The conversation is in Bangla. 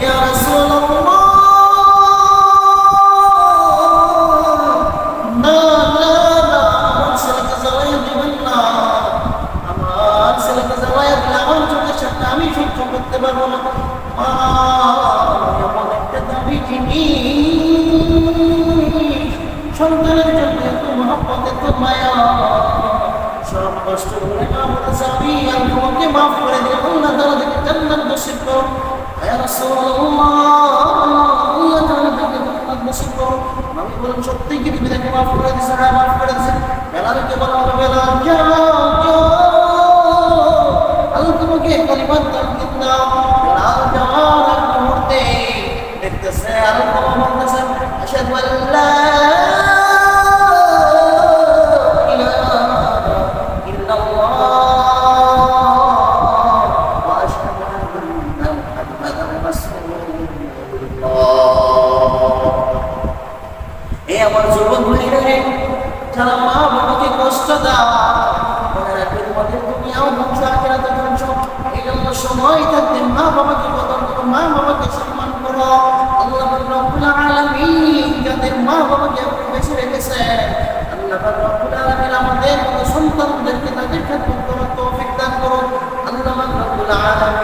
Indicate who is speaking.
Speaker 1: ইয়া রাসূলুল্লাহ, না না না, আমার ছেলেকে জ্বালাইয়া দিবেন না, আমার ছেলেকে জ্বালাইয়া দিলে আমার চোখের সামনে আমি সহ্য করতে পারবো না। মা এমন একটা দাবি জিনিস, সন্তানের জন্য এত মহব্বত, এত মায়া, সব কষ্ট করে মা বলেছে আমি আর তোমাকে মাফ করে দিই, আল্লাহ তাআলা থেকে জান্নাত নসিব করো। ইয়া রাসূলুল্লাহ, আল্লাহ তাআলা থেকে জান্নাত নসিব করো। নবী বলেন সত্যি কি তুমি তাকে মাফ করে দিয়েছো? হ্যাঁ মাফ করে দিয়েছেন। বেলালকে বলা হবে, বেলাল যাও যাও, আল্লাহ তোমাকে কালিমাত তাওহীদ দাও। বেলাল যাওয়ার এক মুহূর্তে দেখতেছে আল্লাহ বলতেছেন আশহাদু আল্লা আমার যুবক ভাইরা, যারা মা বাবাকে কষ্ট দাও, মনে রাখবে তোমাদের দুনিয়াও ধ্বংস, আখিরাতও ধ্বংস। এই জন্য সময় থাকতে মা বাবাকে কদর করো, মা বাবাকে সম্মান করো। আল্লাহ রাব্বুল আলামিন যাদের মা বাবাকে বেঁচে রেখেছে, আল্লাহ রাব্বুল আলামিন আমাদের মতো সন্তানদেরকে তাদের খেদমত করার তৌফিক দান করুন। আল্লাহ রাব্বুল আলামিন